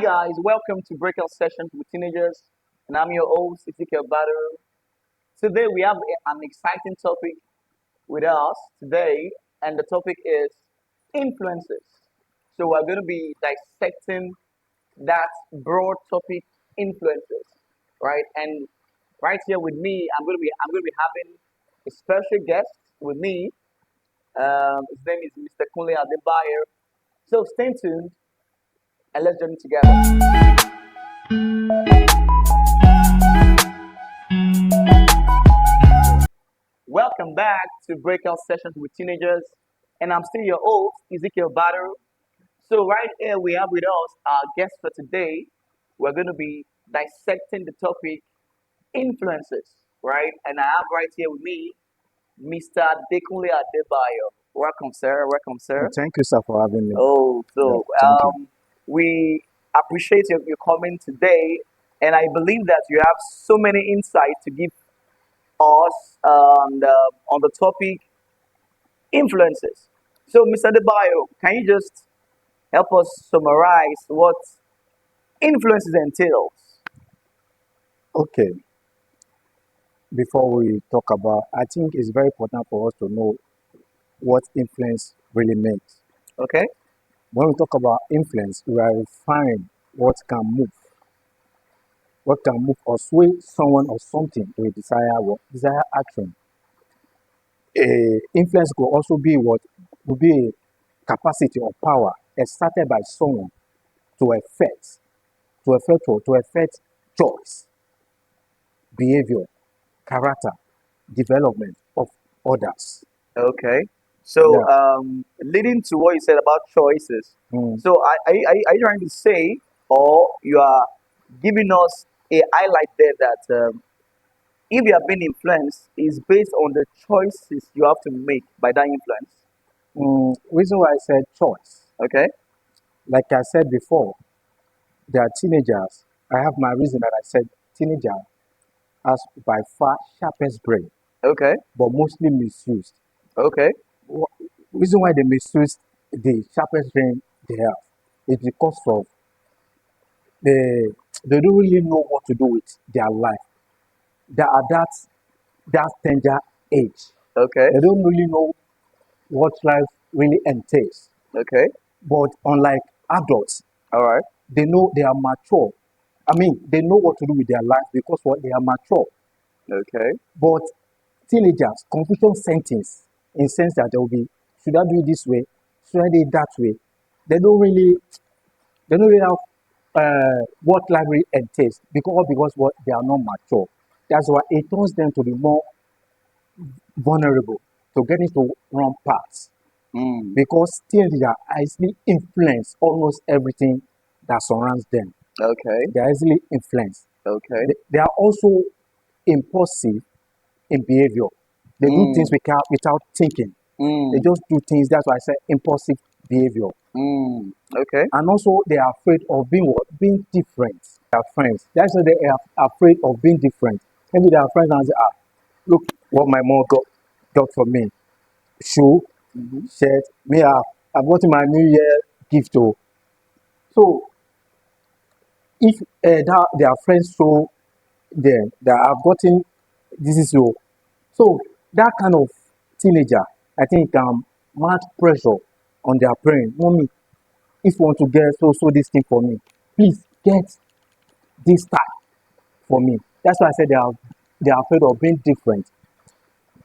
guys, welcome to Breakout Sessions with Teenagers, and I'm your host, EZEKIEL BADARU. Today we have an exciting topic with us today, and the topic is influences. So we're going to be dissecting that broad topic, influences, right? And right here with me, I'm going to be having a special guest with me. His name is Mr. Kunle Adebayo. So stay tuned and let's journey together. Welcome back to Breakout Sessions with Teenagers, and I'm still your host, Ezekiel Badaru. So right here we have with us our guest for today. We're going to be dissecting the topic influences, right? And I have right here with me Mr. ADEKUNLE Adebayo. Welcome, sir. Welcome, sir. Thank you, sir, for having me. Oh, so Thank you. we appreciate your comment today, and I believe that you have so many insights to give us on the topic influences. So, Mr. Debayo, can you just help us summarize what influences entails? Okay, before we talk about, I think it's very important for us to know what influence really means. Okay. When we talk about influence, we are referring what can move or sway someone or something to a desired action. Influence could also be what would be a capacity or power exerted by someone to affect choice, behavior, character, development of others. Okay. So, Yeah. leading to what you said about choices. Mm. So, are you trying to say, or you are giving us a highlight there that if you have been influenced, is based on the choices you have to make by that influence? Reason why I said choice, Okay. like I said before, they are teenagers. I have my reason that I said teenager has by far sharpest brain, Okay. but mostly misused. Okay. Reason why they misuse the sharpest brain they have is because of they they don't really know what to do with their life. They are that tender age. Okay. They don't really know what life really entails. Okay. But unlike adults, All right. they know they are mature. I mean, they know what to do with their life because what they are mature. Okay. But teenagers, confusion sentence in sense that they will be, should I do it this way? Should I do it that way? They don't really, they don't really have what life really entails because what they are not mature. That's why it turns them to be more vulnerable to get into wrong paths because teenagers are easily influence almost everything that surrounds them. Okay. They are easily influenced. Okay. They are also impulsive in behavior. They do things without thinking. They just do things. That's why I say impulsive behavior. Okay. And also, they are afraid of being what? Being different. Their friends. That's why they are afraid of being different. Maybe their friends and say, look what my mom got for me. Shoe, shirt. Me, I bought my New Year gift. So, if their friends show them that I've gotten this is so that kind of teenager, I think, mount pressure on their parents. Mommy, if you want to get so this thing for me, please get this type for me. That's why I said they are afraid of being different.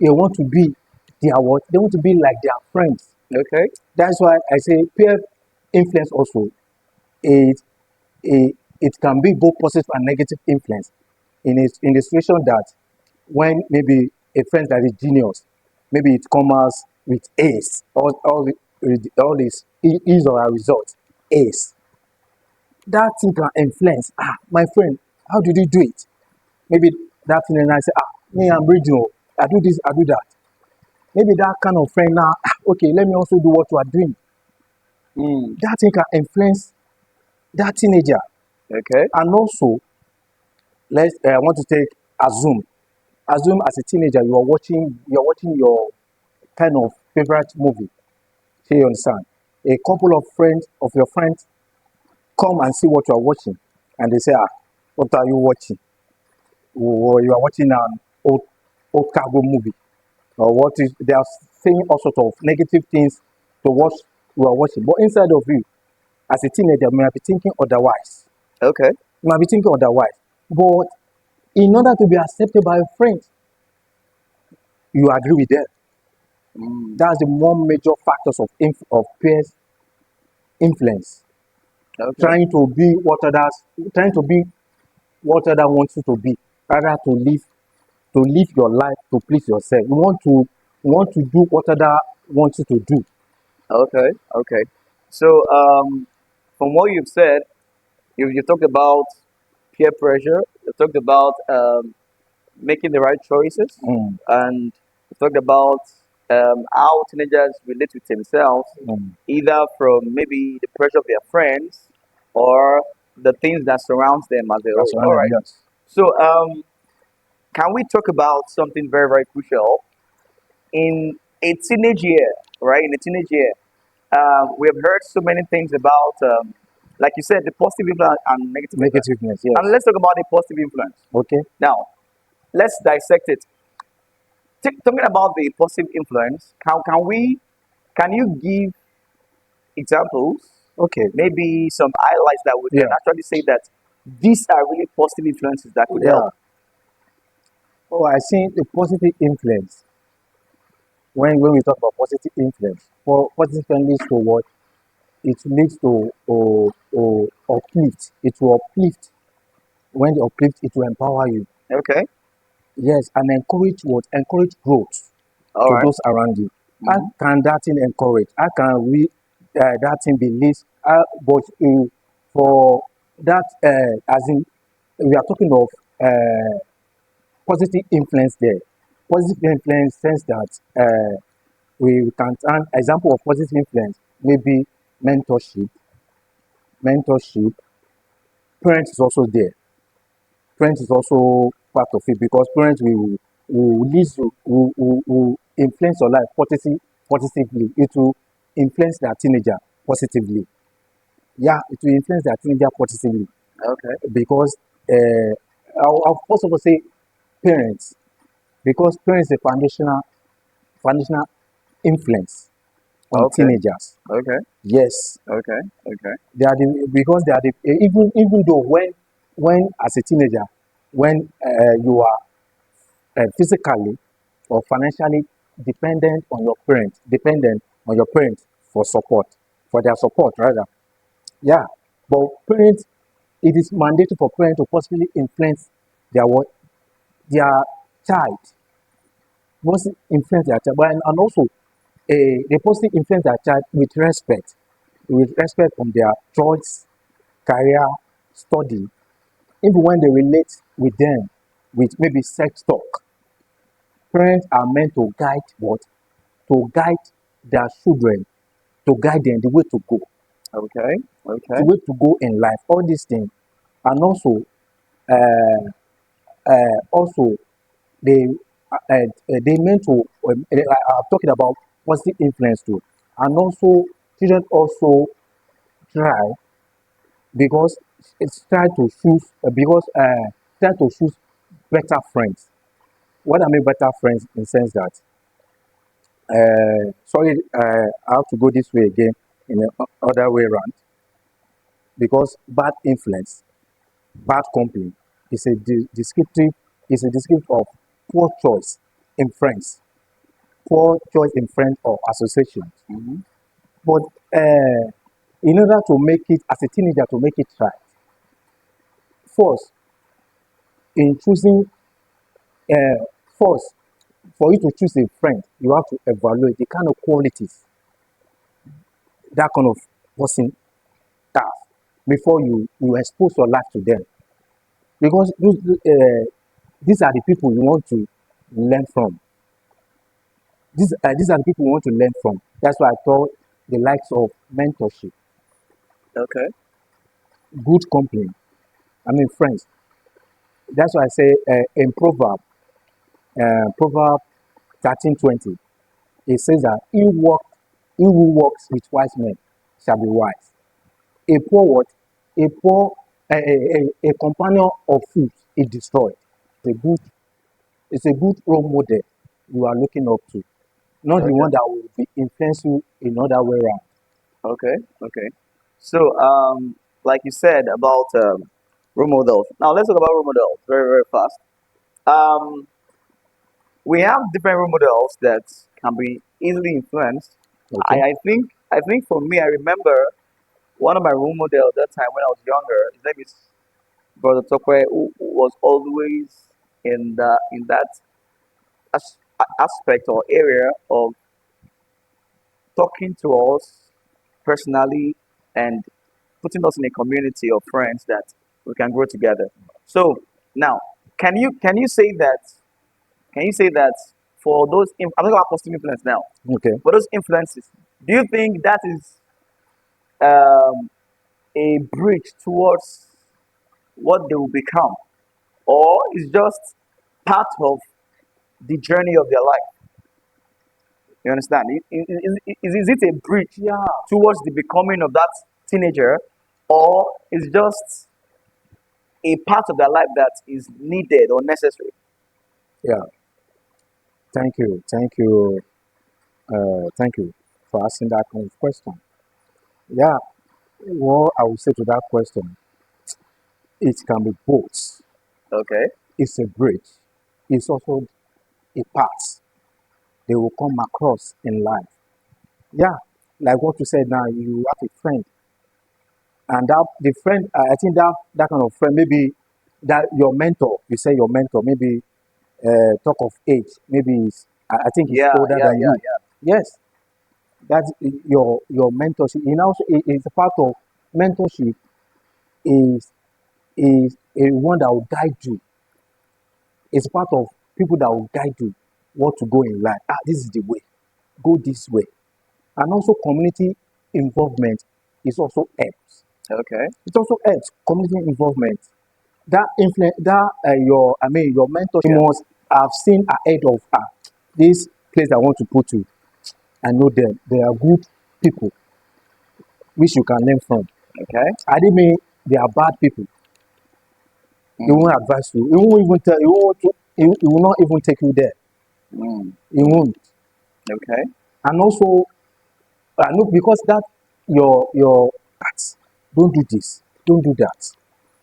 They want to be their what? They want to be like their friends. Okay. That's why I say peer influence also is it can be both positive and negative influence in the situation that when maybe a friend that is genius, maybe it comes with A's, all this is or a result, A's. That thing can influence, my friend, how did you do it? Maybe that thing and I say, me, I'm regional, I do this, I do that. Maybe that kind of friend now, okay, let me also do what you are doing. That thing can influence that teenager. Okay. And also, I want to take assume as a teenager you're watching your kind of favorite movie. Say you understand. A couple of friends of your friends come and see what you are watching, and they say, ah, what are you watching? Or you are watching an old cargo movie, or what is they are saying all sorts of negative things to what you are watching. But inside of you, as a teenager, you might be thinking otherwise. Okay. You might be thinking otherwise. But in order to be accepted by your friends, you agree with them. That's the one major factors of peers influence. Okay. Trying to be what others want you to be, rather to live your life to please yourself. You want to do what others want you to do. Okay. Okay. So, from what you've said, you talked about peer pressure. You talked about making the right choices, Mm, and you talked about how teenagers relate with themselves, mm. either from maybe the pressure of their friends or the things that surrounds them as a That's whole. one All of them, right. yes. So, can we talk about something very, very crucial in a teenage year? Right, in a teenage year, we have heard so many things about, like you said, the positive influence and negative influence. Negativeness, And yes. let's talk about the positive influence. Okay. Now, let's dissect it. Talking about the positive influence, can you give examples, Okay. maybe some highlights that we can Yeah. actually say that these are really positive influences that could help? Yeah. Oh, I think the positive influence. When we talk about positive influence, for positive influence leads to what? It leads to uplift. It will uplift. When you uplift, it will empower you. Okay. Yes, and encourage what? Encourage growth All to right. those around you. How Mm-hmm. can that thing encourage? How can we that thing be least? But for that, as in, we are talking of positive influence there. Positive influence sense that we can an example of positive influence maybe mentorship. Mentorship. Parents is also there. Parents is also part of it because parents will lead you, will influence your life positively. It will influence their teenager positively. Yeah, it will influence their teenager positively Okay. because I'll first of all say parents because parents is a foundational influence on Okay. teenagers. Okay. Yes, Okay. Okay. they are the because they are the even though when as a teenager when you are physically or financially dependent on your parents for support, for their support rather. Yeah, but parents, it is mandatory for parents to possibly influence their what their child, must influence their child, but and also they possibly influence their child with respect on their choice, career, study, even when they relate with them with maybe sex talk. Parents are meant to guide what? To guide their children, to guide them the way to go, Okay. Okay. the way to go in life, all these things. And also, uh, also they they meant to, I'm talking about positive influence too. And also, children also try because it's try to choose, try to choose better friends. What I mean better friends in the sense that sorry, I have to go this way again in the other way around because bad influence, bad company is a descriptive of poor choice in friends, poor choice in friends or associations. Mm-hmm. But in order to make it as a teenager to make it right, first in choosing uh, first for you to choose a friend, you have to evaluate the kind of qualities that kind of person have before you expose your life to them because these are the people you want to learn from. These are the people you want to learn from. That's why I call the likes of mentorship, Okay. good company. I mean friends. That's why I say in Proverb 13:20, it says that he who walks with wise men shall be wise. A poor what? A poor, a companion of fools is destroyed. A good, it's a good role model you are looking up to, not the Okay. one that will be influence you in other way around. Okay. Okay. So, like you said about role models. Now let's talk about role models very, very fast. Um, we have different role models that can be easily influenced. Okay. I think for me, I remember one of my role models that time when I was younger. His name is Brother Tokwe, who was always in that aspect or area of talking to us personally and putting us in a community of friends that we can grow together. So now, can you say that for those I'm talking about positive influence now. Okay. For those influences, do you think that is um, a bridge towards what they will become, or is just part of the journey of their life? You understand? Is it a bridge Yeah. towards the becoming of that teenager, or is just a part of their life that is needed or necessary? Yeah. Thank you. Thank you. Thank you for asking that kind of question. Yeah. What I would say to that question, it can be both. Okay. It's a bridge. It's also a path they will come across in life. Yeah, like what you said now, you have a friend, and that the friend, I think that kind of friend, maybe that your mentor, you say your mentor, maybe talk of age, maybe I think he's Yeah, older yeah, than yeah, you. Yes, that's your mentorship. You know, it's a part of mentorship is a one that will guide you. It's part of people that will guide you what to go in life. Ah, this is the way. Go this way. And also community involvement is also helps. yeah. Okay. It also helps community involvement. That influence, that your mentor Yeah. must have seen ahead of this place I want to put you. I know them. They are good people which you can learn from. Okay. I didn't mean they are bad people. He Mm, won't advise you. He won't even tell. He won't. He will not even take you there. mm, He mm. won't. Okay. And also, no, because that your acts. Don't do this. Don't do that.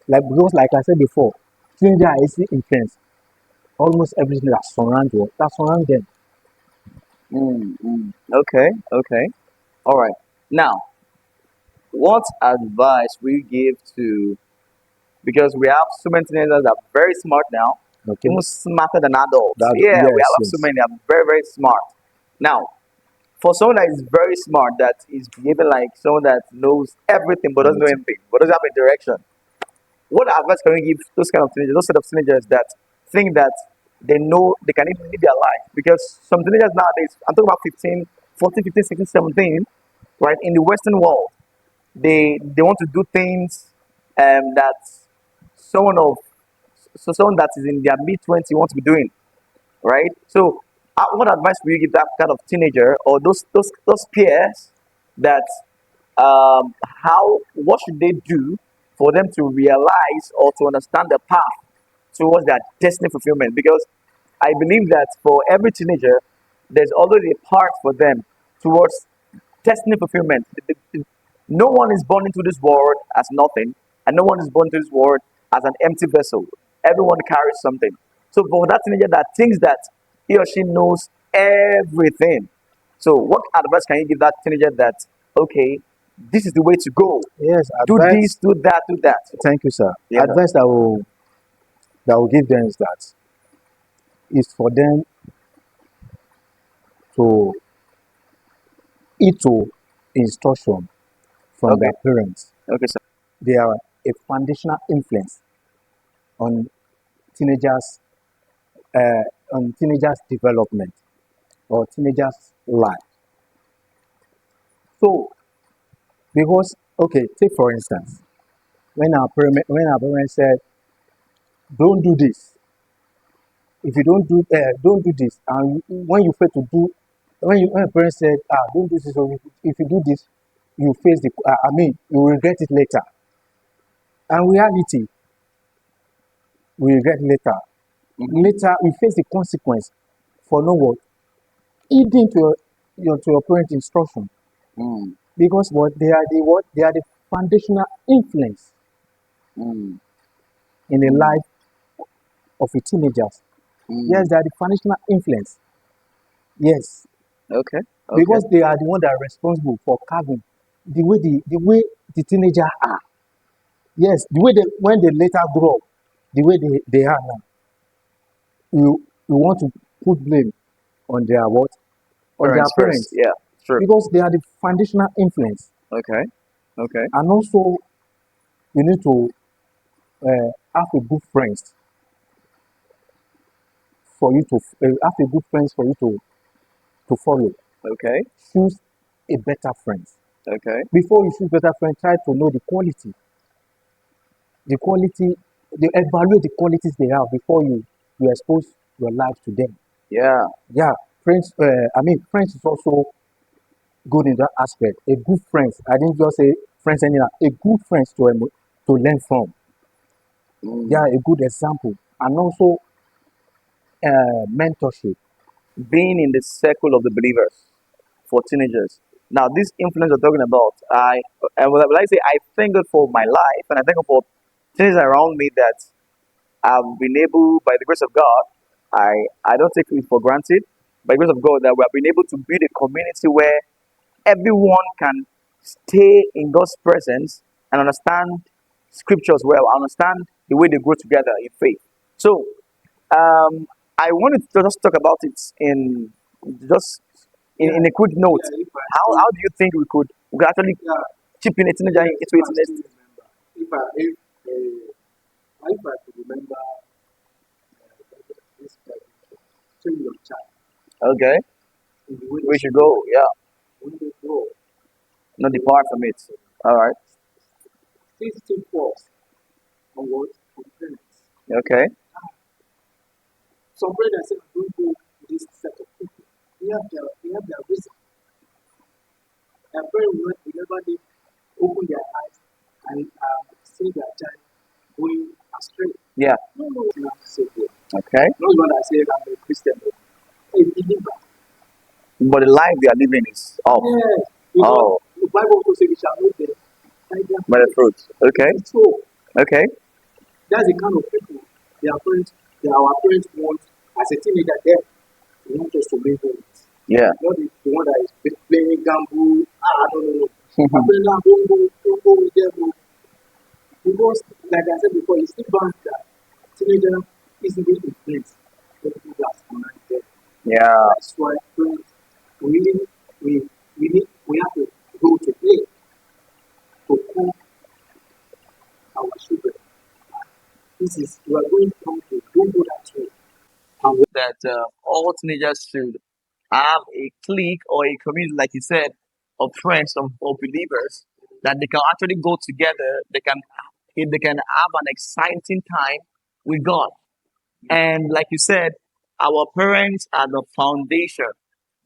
Like because, like I said before, teenagers are easily influenced. Almost everything that surround them. Mm, mm. Okay. Okay. All right. Now, what advice will you give to, because we have so many teenagers that are very smart now, Okay. even smarter than adults. That Yeah, we yes, have so yes. many that are very, very smart. Now, for someone that is very smart, that is behaving like someone that knows everything but doesn't know Everything. anything, but doesn't have a direction, what advice can you give those kind of teenagers, those set of teenagers that think that they know they can even live their life? Because some teenagers nowadays, I'm talking about 15, 14, 15, 16, 17, right, in the Western world, they want to do things that someone of someone that is in their mid 20 wants to be doing, right? So, what advice would you give that kind of teenager or those peers that how what should they do for them to realize or to understand the path towards their destiny fulfillment? Because I believe that for every teenager, there's always a part for them towards destiny fulfillment. No one is born into this world as nothing, and no one is born into this world as an empty vessel. Everyone carries something. So for that teenager that thinks that he or she knows everything, so what advice can you give that teenager that okay, this is the way to go? Yes, Do this, advice. do that, do that. Thank you, sir. Yeah. Advice that will give them is that is for them to eat to instruction from Okay. their parents. Okay, sir. They are a foundational influence on teenagers on teenagers development or teenagers life. So because okay, take for instance, when our parents said don't do this, if you don't do this, and when you fail to do, when your parents said don't do this, or if you do this, you face the you will regret it later. And reality, we regret later. Later, we face the consequence for no what? Heeding to your parent instruction. Because what? They are the foundational influence in the life of a teenagers. Yes, they are the foundational influence. Yes. Okay. Because they are the one that are responsible for carving the teenager are. Yes, the way they when they later grow up, the way they are now. You want to put blame on their what? On their Parents first. parents. Yeah. Sure. Because they are the foundational influence. Okay. Okay. And also you need to have a good friends for you to have a good friends for you to follow. Okay. Choose a better friends. Okay. Before you choose better friends, try to know the quality. The quality, they evaluate the qualities they have before you expose your life to them. Yeah. Yeah, friends. Friends is also good in that aspect. A good friends. I didn't just say friends anyhow. A good friends to learn from. Yeah, a good example, and also mentorship. Being in the circle of the believers for teenagers. Now, this influence you're talking about, when I say I thank God for my life, and I thank God for things around me that I've been able, by the grace of God, I don't take it for granted, by the grace of God, that we have been able to build a community where everyone can stay in God's presence and understand scriptures well, understand the way they grow together in faith. So, I wanted to just talk about it in just in a quick note. How do you think we could actually chip in a teenager into it next? If I if if I could remember this train your child Okay, in the way we should go. Yeah, when they grow, not depart from it. All right. still falls on what on parents. Okay. Some parents say don't go to this set of people. They have their reason. Their parents will never they open their eyes and see their child going astray. Yeah. No, it's not so good. Okay. Not one that say I'm a Christian, but a believer. But the life they are living is off. Yes, because Oh, the Bible also says we shall know them by their by the fruits. fruit. Okay. So Okay. that's the kind of people our parents want as a teenager. They want us to mingle with. Yeah. Not the one that is playing gamble. No. My friend, don't go with them. No. Because, like I said before, it's still bound that teenager easily influenced the people that surround them. Yeah. That's why friends, we need, we have to go to play to cook our children. We are going from the don't go that way. And That all teenagers should have a clique or a community, like you said, of friends of believers that they can actually go together. They can have an exciting time with God. And like you said, our parents are the foundation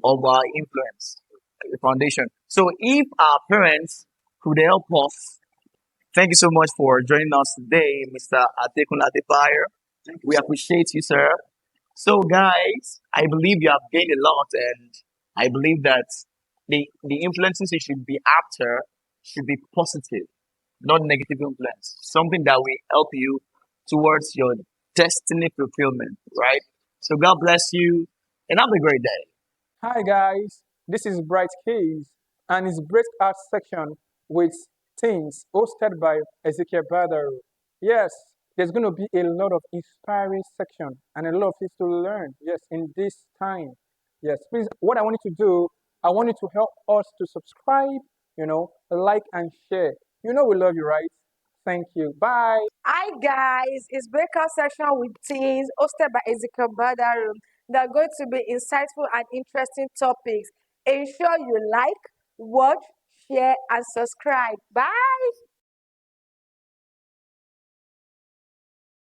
of our influence, the foundation. So if our parents could help us, thank you so much for joining us today, Mr. ADEBAYO. We appreciate you, sir. So, guys, I believe you have gained a lot, and I believe that the influences you should be after should be positive, not negative influence. Something that will help you towards your destiny fulfillment, right? So, God bless you, and have a great day. Hi guys, this is Bright Case and it's breakout section with teens hosted by Ezekiel BADARU. Yes, there's going to be a lot of inspiring section and a lot of things to learn. Yes, in this time. Yes, please. What I want you to do, I want you to help us to subscribe. Like and share. We love you, right? Thank you. Bye. Hi guys, it's breakout section with teens hosted by Ezekiel BADARU. They're going to be insightful and interesting topics. Ensure you like, watch, share, and subscribe. Bye.